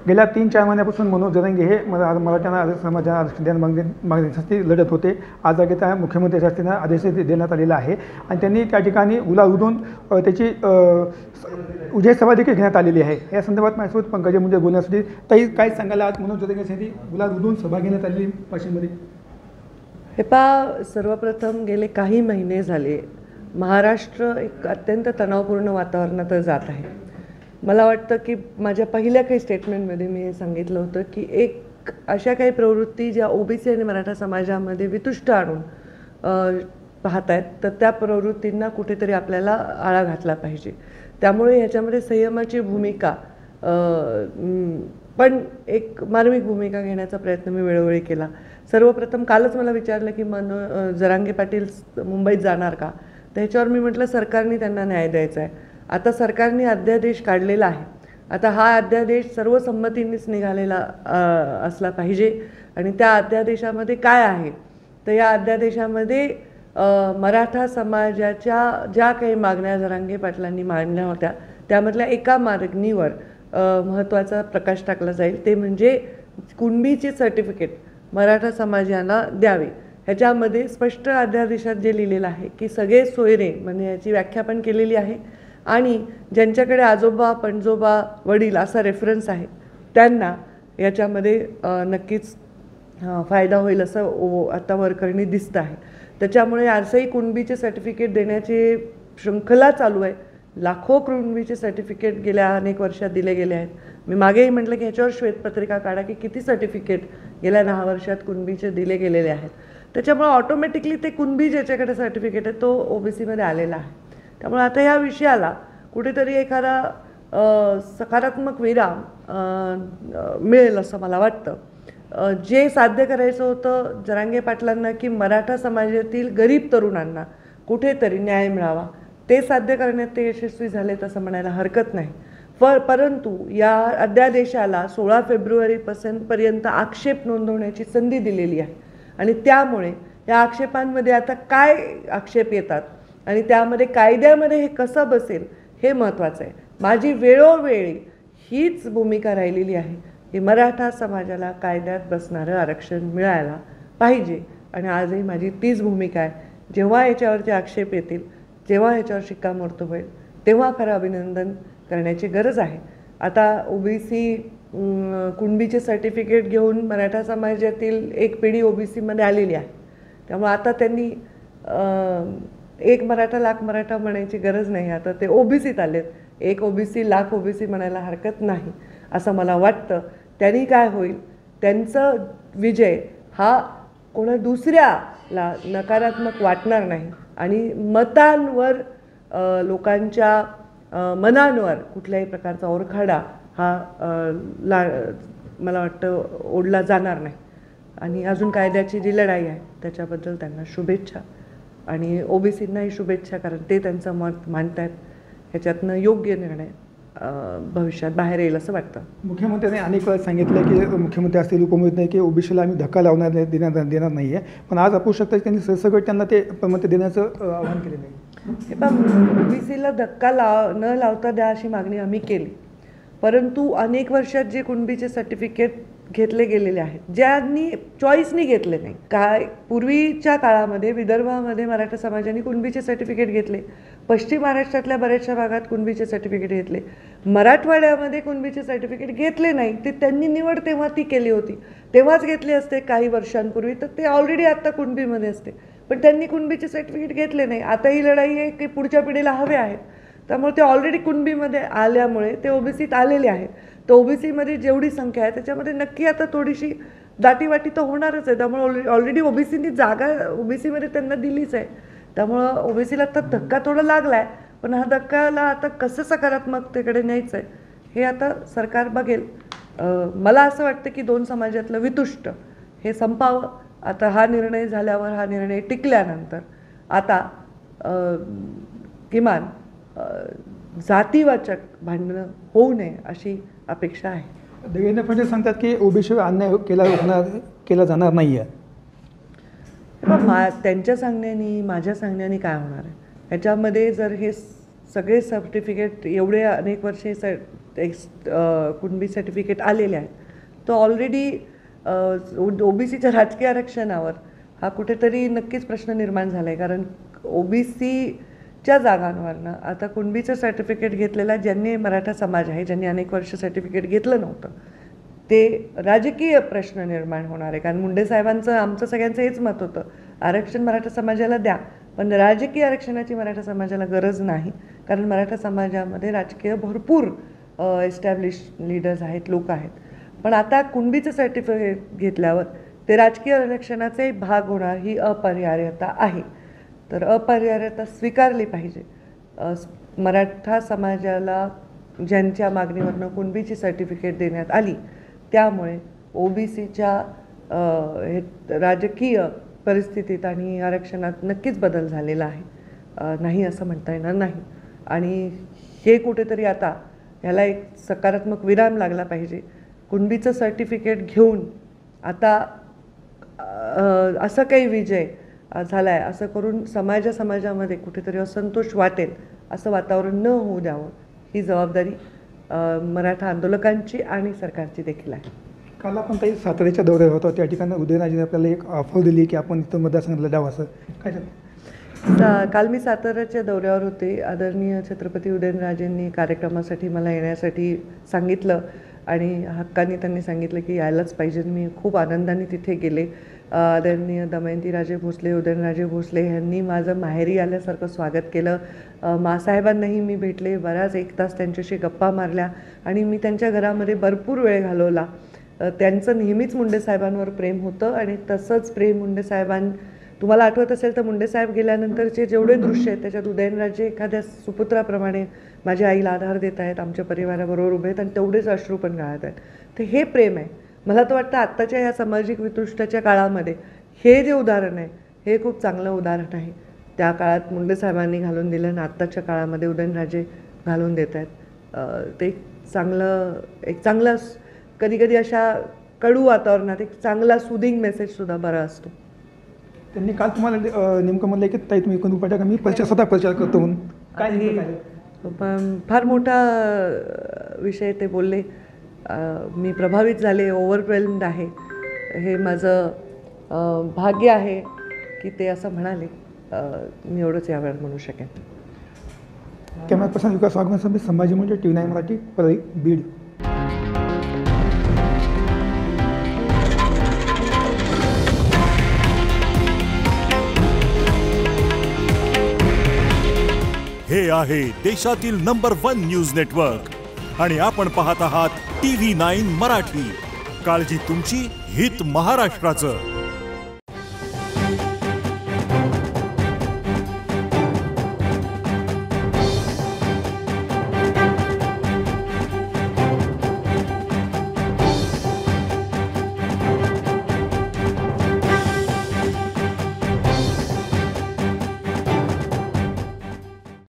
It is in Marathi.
गेल्या 3-4 महिन्यापासून मनोज जरांगे हे मराठ्यांना समाजाला आरक्षण मागण्यासाठी लढत होते. आज जागी त्या मुख्यमंत्री शासनाने आदेश देण्यात आलेला आहे आणि त्यांनी त्या ठिकाणी गुलाल उधळून त्याची उजय सभा देखील घेण्यात आलेली आहे. या संदर्भात माझ्यासोबत पंकजा मुंडे बोलण्यासाठी ताई काय सांगायला आज मनोज जरांगेसाठी गुलाल उधळून सभा घेण्यात आलेली वाशिममध्ये? हे सर्वप्रथम गेले काही महिने झाले महाराष्ट्र एक अत्यंत तणावपूर्ण वातावरणात जात आहे. मला वाटतं की माझ्या पहिल्या काही स्टेटमेंटमध्ये मी हे सांगितलं होतं की एक अशा काही प्रवृत्ती ज्या ओबीसी आणि मराठा समाजामध्ये वितुष्ट आणून पाहत आहेत, तर त्या प्रवृत्तींना कुठेतरी आपल्याला आळा घातला पाहिजे. त्यामुळे ह्याच्यामध्ये संयमाची भूमिका पण एक मार्मिक भूमिका घेण्याचा प्रयत्न मी वेळोवेळी केला. सर्वप्रथम कालच मला विचारलं की जरांगे पाटील मुंबईत जाणार का, तर ह्याच्यावर मी म्हटलं सरकारने त्यांना न्याय द्यायचा आहे. आता सरकारने अध्यादेश काढलेला आहे. आता हा अध्यादेश सर्व संमतीनेच निघालेला असला पाहिजे आणि त्या अध्यादेशामध्ये काय आहे तर या अध्यादेशामध्ये मराठा समाजाच्या ज्या काही मागण्या जरांगे पाटलांनी मांडल्या होत्या त्यामधल्या एका मागणीवर महत्त्वाचा प्रकाश टाकला जाईल, ते म्हणजे कुणबीचे सर्टिफिकेट मराठा समाजाला द्यावे. ह्याच्यामध्ये स्पष्ट अध्यादेशात जे लिहिलेलं आहे की सगळे सोयरे म्हणजे याची व्याख्या पण केलेली आहे आणि ज्यांच्याकडे आजोबा पणजोबा वडील असा रेफरन्स आहे त्यांना याच्यामध्ये नक्कीच फायदा होईल असं आता वरकरणी दिसतं आहे. त्याच्यामुळे आजही कुणबीचे सर्टिफिकेट देण्याची शृंखला चालू आहे. लाखो कुणबीचे सर्टिफिकेट गेल्या अनेक वर्षात दिले गेले आहेत. मी मागेही म्हटलं की ह्याच्यावर श्वेतपत्रिका काढा की किती सर्टिफिकेट गेल्या 10 वर्षात कुणबीचे दिले गेलेले आहेत. त्याच्यामुळे ऑटोमॅटिकली ते कुणबी ज्याच्याकडे सर्टिफिकेट आहे तो ओबीसीमध्ये आलेला आहे. त्यामुळे आता या विषयाला कुठेतरी एखादा सकारात्मक विराम मिळेल असं मला वाटतं. जे साध्य करायचं होतं जरांगे पाटलांना की मराठा समाजातील गरीब तरुणांना कुठेतरी न्याय मिळावा, ते साध्य करण्यात ते यशस्वी झालेत असं म्हणायला हरकत नाही. परंतु या अध्यादेशाला 16 फेब्रुवारीपर्यंत आक्षेप नोंदवण्याची संधी दिलेली आहे आणि त्यामुळे या आक्षेपांमध्ये आता काय आक्षेप येतात आणि त्यामध्ये कायद्यामध्ये हे कसं बसेल हे महत्त्वाचं आहे. माझी वेळोवेळी हीच भूमिका राहिलेली आहे की मराठा समाजाला कायद्यात बसणारं आरक्षण मिळायला पाहिजे आणि आजही माझी तीच भूमिका आहे. जेव्हा याच्यावरचे आक्षेप येतील, जेव्हा ह्याच्यावर शिक्कामोर्तब होईल तेव्हा खरं अभिनंदन करण्याची गरज आहे. आता ओबीसी कुणबीचे सर्टिफिकेट घेऊन मराठा समाजातील एक पिढी ओबीसीमध्ये आलेली आहे. त्यामुळे आता त्यांनी एक मराठा लाख मराठा म्हणायची गरज नाही. आता ते ओबीसीत आलेत. एक ओबीसी लाख ओबीसी म्हणायला हरकत नाही असं मला वाटतं. त्यांनी काय होईल, त्यांचा विजय हा कोणा दुसऱ्याला नकारात्मक वाटणार नाही आणि मतांवर लोकांच्या मनांवर कुठल्याही प्रकारचा ओरखाडा हा मला वाटतं ओढला जाणार नाही. आणि अजून कायद्याची जी लढाई आहे त्याच्याबद्दल त्यांना शुभेच्छा आणि ओबीसींनाही शुभेच्छा, कारण ते त्यांचं मत मांडतायत. ह्याच्यातनं योग्य निर्णय भविष्यात बाहेर येईल असं वाटतं. मुख्यमंत्र्यांनी अनेक वेळा सांगितलं की मुख्यमंत्री असतील उपमुख्यमंत्री नाही की ओबीसीला आम्ही धक्का लावणार नाही, देणार नाही आहे, पण आज आपण शकता त्यांनी सरसकट त्यांना ते मत देण्याचं आवाहन केलेलं आहे. हे पण ओबीसीला धक्का न लावता द्या अशी मागणी आम्ही केली, परंतु अनेक वर्षात जे कुणबीचे सर्टिफिकेट घेतले गेलेले आहेत, ज्यांनी चॉईसनी घेतले नाही. काय पूर्वीच्या काळामध्ये विदर्भामध्ये मराठा समाजाने कुणबीचे सर्टिफिकेट घेतले, पश्चिम महाराष्ट्रातल्या बऱ्याचशा भागात कुणबीचे सर्टिफिकेट घेतले, मराठवाड्यामध्ये कुणबीचे सर्टिफिकेट घेतले नाही. ते त्यांनी निवड तेव्हा ती केली होती, तेव्हाच घेतले असते काही वर्षांपूर्वी, तर ते ऑलरेडी आत्ता कुणबीमध्ये असते, पण त्यांनी कुणबीचे सर्टिफिकेट घेतले नाही. आता ही लढाई आहे की पुढच्या पिढीला हवे आहेत, त्यामुळे ते ऑलरेडी कुणबीमध्ये आल्यामुळे ते ओबीसीत आलेले आहेत. तर ओबीसीमध्ये जेवढी संख्या आहे त्याच्यामध्ये नक्की आता थोडीशी दाटीवाटी तर होणारच आहे. त्यामुळे ऑलरेडी ओबीसीनी जागा ओबीसीमध्ये त्यांना दिलीच आहे. त्यामुळं ओबीसीला आता धक्का थोडा लागला आहे, पण हा धक्काला आता कसं सकारात्मकतेकडे न्यायचं आहे हे आता सरकार बघेल. मला असं वाटतं की दोन समाजातलं वितुष्ट हे संपावं. आता हा निर्णय झाल्यावर, हा निर्णय टिकल्यानंतर आता किमान जातीवाचक भांडणं होऊ नये अशी अपेक्षा आहे. देवेंद्र फडणवीस सांगतात की ओबीसीवर अन्याय केला जाणार नाही आहे. त्यांच्या सांगण्याने माझ्या सांगण्याने काय होणार आहे? ह्याच्यामध्ये जर हे सगळे सर्टिफिकेट एवढे अनेक वर्षे कुणबी सर्टिफिकेट आलेले आहेत, तो ऑलरेडी OBCच्या राजकीय आरक्षणावर हा कुठेतरी नक्कीच प्रश्न निर्माण झाला आहे. कारण OBCच्या जागांवरनं आता कुणबीचं सर्टिफिकेट घेतलेला ज्यांनी मराठा समाज आहे, ज्यांनी अनेक वर्ष सर्टिफिकेट घेतलं नव्हतं, ते राजकीय प्रश्न निर्माण होणार आहे. कारण मुंडे साहेबांचं आमचं सगळ्यांचं हेच मत होतं, आरक्षण मराठा समाजाला द्या, पण राजकीय आरक्षणाची मराठा समाजाला गरज नाही. कारण मराठा समाजामध्ये राजकीय भरपूर एस्टॅब्लिश लीडर्स आहेत, लोक आहेत. पण आता कुणबीचं सर्टिफिकेट घेतल्यावर ते राजकीय आरक्षणाचे भाग होणार ही अपरिहार्यता आहे. तर अपरिहार्यता स्वीकारली पाहिजे. मराठा समाजाला ज्यांच्या मागणीवरनं कुणबीची सर्टिफिकेट देण्यात आली, त्यामुळे OBCच्या राजकीय परिस्थितीत आणि आरक्षणात नक्कीच बदल झालेला आहे, नाही असं म्हणता येणार नाही. आणि हे कुठेतरी आता ह्याला एक सकारात्मक विराम लागला पाहिजे. कुणबीचं सर्टिफिकेट घेऊन आता असं काही विजय झाला आहे असं करून समाजामध्ये कुठेतरी असंतोष वाटेल असं वातावरण न होऊ द्यावं, ही जबाबदारी मराठा आंदोलकांची आणि सरकारची देखील आहे. काल आपण काही साताऱ्याच्या दौऱ्यावर होतो, त्या ठिकाणी उदयनराजेंनी आपल्याला एक ऑफर दिली की आपण इथं मतदारसंघात लढावं, असं काय झालं? काल मी साताऱ्याच्या दौऱ्यावर होते. आदरणीय छत्रपती उदयनराजेंनी कार्यक्रमासाठी मला येण्यासाठी सांगितलं आणि हक्काने त्यांनी सांगितलं की यायलाच पाहिजे. मी खूप आनंदाने तिथे गेले. आदरणीय दमयंतीराजे भोसले, उदयनराजे भोसले यांनी माझं माहेरी आल्यासारखं स्वागत केलं. मासाहेबांनाही मी भेटले, बराच 1 तास त्यांच्याशी गप्पा मारल्या आणि मी त्यांच्या घरामध्ये भरपूर वेळ घालवला. त्यांचं नेहमीच मुंडे साहेबांवर प्रेम होतं आणि तसंच प्रेम तुम्हाला आठवत असेल तर मुंडे साहेब गेल्यानंतरचे जेवढे दृश्य आहेत त्याच्यात उदयनराजे एखाद्या सुपुत्राप्रमाणे माझ्या आईला आधार देत आहेत, आमच्या परिवाराबरोबर उभे आहेत आणि तेवढेच अश्रू पण गाळत आहेत. तर हे प्रेम आहे. मला तर वाटतं आत्ताच्या ह्या सामाजिक वितुष्टाच्या काळामध्ये हे जे उदाहरण आहे हे खूप चांगलं उदाहरण आहे. त्या काळात मुंडे साहेबांनी घालून दिलं आणि आत्ताच्या काळामध्ये उदयनराजे घालून देत आहेत. ते एक चांगलं कधी अशा कडू वातावरणात एक चांगला सुदिंग मेसेजसुद्धा बरा असतो. त्यांनी काल तुम्हाला नेमकं म्हणलं की ताई तुम्ही इकडून टाका, मी स्वतः प्रचार करतो म्हणून. फार मोठा विषय ते बोलले. मी प्रभावित झाले, ओव्हरवेल्म्ड आहे. हे माझं भाग्य आहे की ते असं म्हणाले. मी एवढंच यावेळेला म्हणू शकेन. कॅमेरा पर्सन विकास वाघमारे, संभाजी म्हणजे TV9 मराठी, परळी, बीड. हे आहे देशातील नंबर 1 न्यूज नेटवर्क आणि आपण पाहत आहात TV9 मराठी. काळजी तुमची, हित महाराष्ट्राचं.